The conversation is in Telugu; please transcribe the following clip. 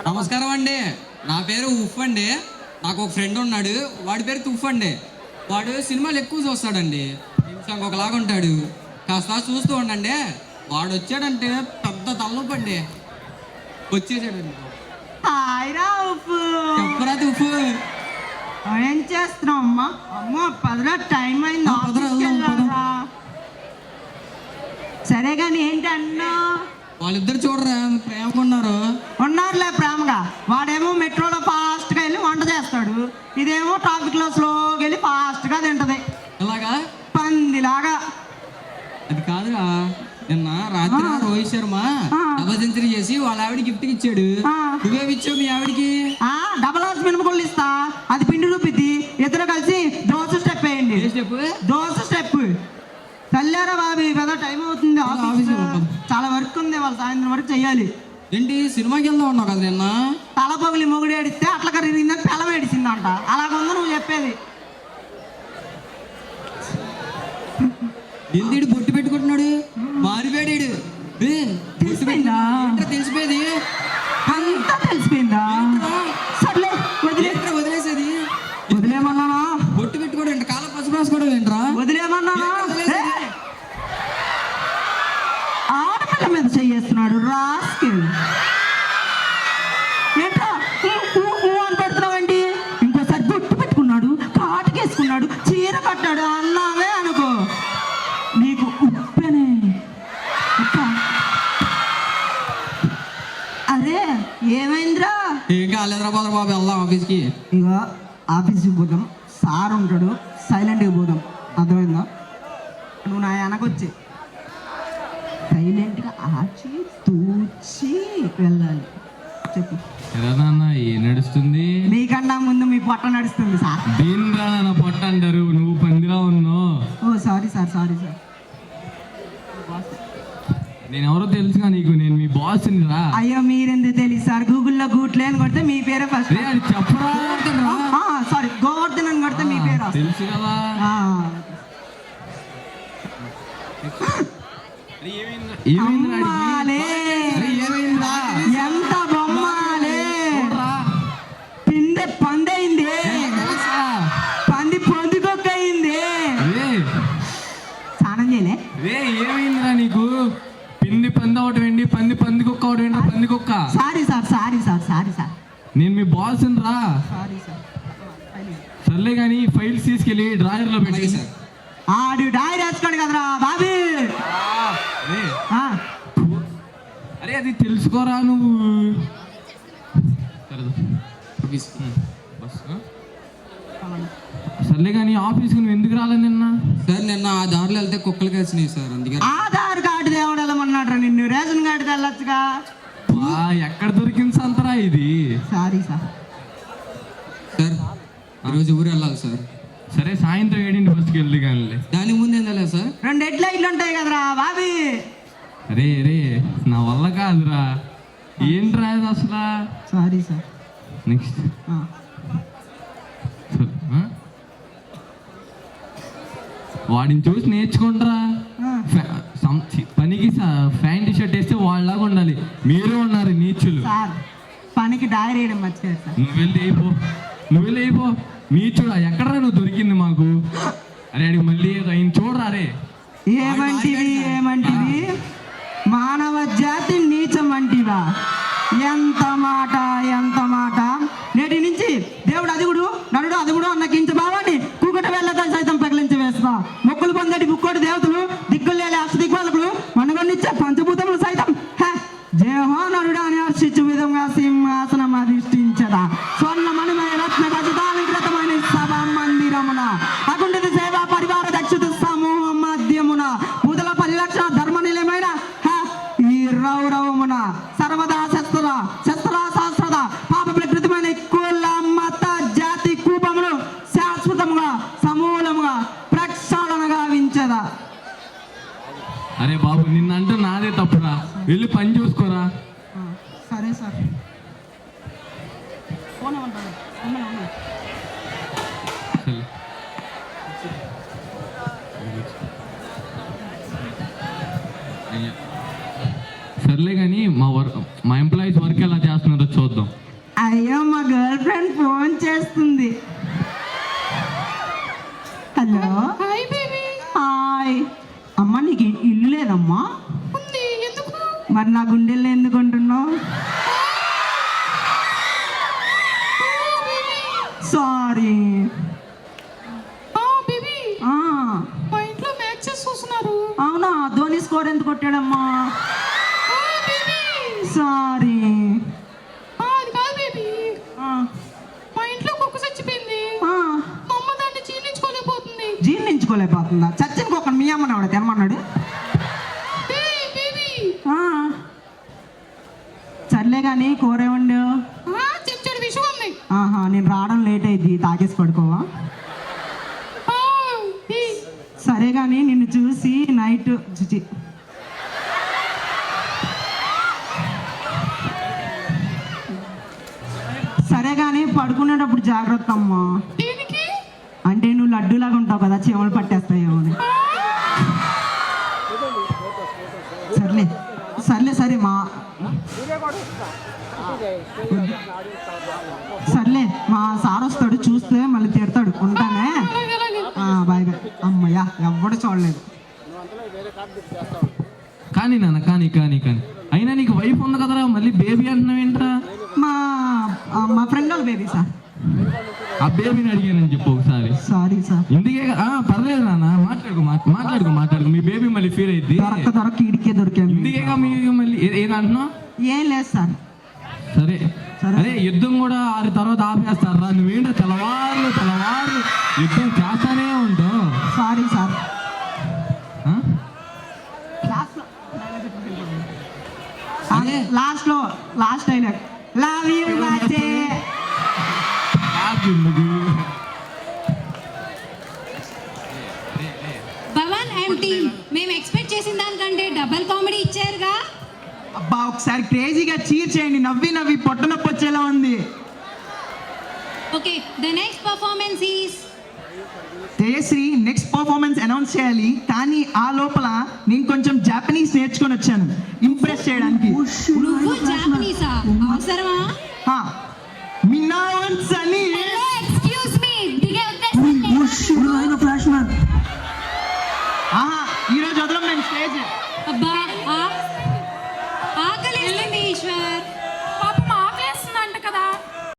నమస్కారం అండి. నా పేరు ఉఫ్ అండి. నాకు ఒక ఫ్రెండ్ ఉన్నాడు, వాడి పేరు తుఫ్ అండి. వాడు సినిమాలు ఎక్కువ చూస్తాడండి, నిమిషం ఒకలాగా ఉంటాడు. కాస్త చూస్తూ ఉండండి, వాడు వచ్చాడంటే పెద్ద తలనొప్పి అండి. వచ్చేసాడండి. చెప్పరా తుఫ్, ఏం చేస్తున్నావు అమ్మా? అమ్మో 10 టైం అయింది. సరే కానీ ఏంటి అన్నా? వాళ్ళిద్దరు చూడరా ప్రేమగా ఉన్నారులే ప్రేమగా. వాడేమో మెట్రోలో ఫాస్ట్గా వెళ్ళి వంట చేస్తాడు, ఇదేమో ట్రాఫిక్లో స్లోగా వెళ్ళి ఫాస్ట్గా తింటది. అలాగా పందిలాగా. అది కాదురా, నిన్న రాత్రి రోహిత్ శర్మ డబుల్ సెంచరీ చేసి వాళ్ళ ఆవిడ గిఫ్ట్ ఇచ్చాడు. నువ్వేమి ఇచ్చావు మీ ఆవిడికి? డబల్ హార్స్ మినపగుళ్ళు ఇస్తా, అది పిండి రూపిద్ది. ఇద్దరు కలిసి దోశ స్టెప్ వేయండి. దోశ స్టెప్. చల్లారా బాబు, కదా టైం అవుతుంది, చాలా వర్క్ ఉంది, వాళ్ళు సాయంత్రం వరకు చెయ్యాలి. ఏంటి సినిమాకి వెళ్దాం ఉన్నావు కదా నిన్న? తల పగిలి మొగుడు ఏడిస్తే అట్లా కరిగిందని పిల్ల ఏడిచిందంట. అలాగుందో నువ్వు చెప్పేది. ఏంటి బొట్టు పెట్టుకుంటున్నాడు, మారిపోయాడు. తెలిసిపోయిందా? తెలిసిపోయేది అంతా తెలిసిపోయిందా? సర్లే వదిలేసేది. వదిలేమన్నానా? బొట్టు పెట్టుకోవడం ఏంటి, కాళ్ళ పసుపు రాసుకోవడం ఏంట్రా? వదిలేమన్నానా? ఆడపిల్ల మీద చెయ్యేస్తున్నాడు రాస్కి. ఏంట్రా అని పెడుతున్నావేంటి? ఇంకోసారి బొట్టు పెట్టుకున్నాడు, కాటుకేసుకున్నాడు, చీర కట్టాడు అన్నావే అనుకో, నీకు ఉప్పెనే. అరే ఏమైందిరా? ఏం కాలేదురా బాబు, వెళ్దాం ఆఫీస్కి. ఇక ఆఫీస్కి పోదాం, సార్ ఉంటాడు, సైలెంట్గా పోదాం, అర్థమైందా? నువ్వు నా వెనకొచ్చి సైలెంట్గా ఆచి తూచి వెళ్ళాలి. చెప్పు. ఏం నడుస్తుంది? మీకన్నా ముందు మీ పొట్ట నడుస్తుంది సార్. దీని రా నా పొట్ట అంటారు, నువ్వు పందిరా ఉన్నావు. ఓ సారీ సార్, సారీ సార్. నేను ఎవరో తెలుసుగా నీకు, నేను మీ బాస్ రా. అయ్యో మీరెందుకు తెలియదు సార్, గూగుల్లో గూట్లే అని కొడితే మీ పేరే ఫస్ట్. చెప్పరా? సారీ, గోవర్ధన్ అని కొడితే మీ పేరు తెలుసు కదా. ఎంత బొమ్మాలే. పిందె పందయింది, పంది పొందుకొక్కయింది. స్నానం చేయలే? ఏమైందిరా నీకు? పింది పంది ఒకటి వెండి, పందికొక్క ఒకటి వెండి. పందికొక్క. Sorry sir, sorry sir, sorry sir. నేను మీ బాస్ రా. Sorry sir. సర్లే కానీ ఫైల్స్ తీసుకెళ్ళి డ్రాయర్ లో పెట్టి. ఆడు డాయర్ వేసుకోండి కదరా బాబీ. అరే అది తెలుసుకోరా నువ్వు. సర్లే కానీ ఆఫీస్కి నువ్వు ఎందుకు రాలేదు నిన్న? సార్ నిన్న ఆ దారిలో వెళ్తే కుక్కలు కలిసినాయి సార్, అందుకే. ఆధార్ కార్డు దేవుడు వెళ్ళమన్నాడు నిన్ను, రేషన్ కార్డు వెళ్ళొచ్చుగా. ఎక్కడ దొరికింది సంతరా ఇది? Sorry sir. సార్ ఈరోజు ఊరు వెళ్ళాలి సార్. సరే సాయంత్రం 7 బస్కి వెళ్ళి కానీ. దాని ముందు ఏం తెలియదు సార్, 2 హెడ్ లైట్లు ఉంటాయి కదరా బాబీ. అరే రే నా వల్ల కాదురా. ఏంట్రా ఇది అసలు? Sorry sir. నెక్స్ట్ వాడిని చూసి నేర్చుకుంటారా. పనికి ప్యాంట్ షర్ట్ వేస్తే వాళ్ళలాగా ఉండాలి, మీరు ఉన్నారు నీచులు. సార్ పనికి డైరీ వేయడం మర్చిపోయారు సార్. నువ్వు వెళ్ళి అయిపో నీచుడా. ఎక్కడరా నువ్వు దొరికింది మాకు? అరే అడిగి మళ్ళీ ఆయన చూడరా. రే ఏమంటివి ఏమంటివి? మానవ జాతి నీచం అంటివా? ఎంత మాట, ఎంత మాట. నేటి నుంచి దేవుడు అదుగుడు, నడుడు అదుగుడు అన్న కించ భావాన్ని కూకట వెళ్ళత సైతం ప్రకలించి వేస్తా. మొక్కులు పొందటి బుక్కోటి దేవతలు, దిక్కులు లేని అష్టదిక్పాలకులు, మనగొన్నిచ్చే పంచభూతములు సైతం జయహో నరుడు అని హర్షించు విధంగా సింహాసనం అధిష్ఠించదా. స్వర్ణ మణిమయ రత్న గజతాలంకృతమైన సభ మందిరమున అకుంఠిత సేవా పరివార దక్షిత సమూహ మాధ్యమున పూతల పరిరక్షణ ధర్మ నిలయమైన ఈ రౌరవమున సర్వదా శస్త్రాస్త్ర పాప ప్రకృతమైన కుల మత జాతి కూపమును శాశ్వతముగా సమూలముగా ప్రక్షాళన గావించదా. అరే బాబు నిన్నంటే నాదే తప్పురా, వెళ్ళి పని చూసుకోరా. సరే సార్. సర్లే కానీ మా ఎంప్లాయీస్ వర్క్ ఎలా చేస్తున్నారో చూద్దాం. అయ్యో మా గర్ల్ ఫ్రెండ్ ఫోన్ చేస్తుంది. హలో. Hi baby. హాయ్. అమ్మ నీకు ఇల్లు లేదమ్మా? ఉంది. ఎందుకు? మరి నా గుండెల్లో ఎందుకు ఉంటున్నావు? సారీ. బేబీ ఆ, మా ఇంట్లో మ్యాచెస్ చూస్తున్నారు. అవునా? ధోని స్కోర్ ఎంత కొట్టాడమ్మా? Baby sorry. అది కాదు బేబీ, ఆ, మా ఇంట్లో కుక్క చచ్చిపోయింది. ఆ, మా అమ్మ దాన్ని జీర్ణించుకోలేకపోతుంది. జీర్ణించుకోలేకపోతుందా? చచ్చిన కుక్కను మీ అమ్మని ఆవిడ తినమన్నాడు. బేబీ ఆ, సర్లే కానీ కూర ఏమండు? చెంచాడు విషయం ఉంది. ఆహా, నేను రావడం లేట్ అయింది, తాగేసి పడుకోవా? సరే కానీ నిన్ను చూసి నైట్ సరే కానీ పడుకునేటప్పుడు జాగ్రత్త అమ్మా. దేనికి? అంటే నువ్వు లడ్డూలాగా ఉంటావు కదా, చీమలు పట్టేస్తాయేమో అని. సర్లే సర్లే సరే మా సర్లే మా సార్ వస్తాడు, చూస్తే మళ్ళీ తిడతాడు. ఉంటానే. Bye bye. అమ్మయ్యా ఎవడు చూడలేదు. కానీ నాన్న కానీ కానీ కానీ అయినా నీకు వైఫ్ ఉంది కదరా, మళ్ళీ బేబీ అంటున్నావు ఏంట్రా? మా మా ఫ్రెండ్ వాళ్ళ బేబీ సార్. ఆ బేబీని అడిగానని చెప్పు ఒకసారి. Sorry sir. ఇందుకే పర్లేదు నాన్న, మాట్లాడుకో మీ బేబీ మళ్ళీ ఫీల్ అయింది. దొరక ఇడికే దొరికాను. ఇందుకేగా మీకు మళ్ళీ ఏదంటున్నావు? ఏం లేదు సార్. సరే సరే. అదే యుద్ధం కూడా 6 తర్వాత ఆపేస్తారా? నువ్వేంటో తెల్లవారు యుద్ధం చేస్తానే ఉంటావు. Sorry sir. ఆ? లాస్ట్ డైలాగ్ లవ్ యూ బాచే. భవన్ అండ్ టీమ్ మేము ఎక్స్పెక్ట్ చేసిన దానికంటే డబుల్ కామెడీ ఇచ్చారుగా. అబ్బా ఒకసారి క్రేజీగా చీర్ చేయండి. నవ్వి పొట్ట నొప్పి వచ్చేలా ఉంది. Okay, the next performance is Jayashree next performance announce చేయాలి, కానీ ఆ లోపల నేను కొంచెం జాపనీస్ నేర్చుకొని వచ్చాను ఇంప్రెస్ చేయడానికి. నువ్వు జాపనీసా? అవసరమా? మిన్నావన్ సనీ. ఎక్స్క్యూజ్ మీ, దిగే ఉద్దేశం లేదా? Flash man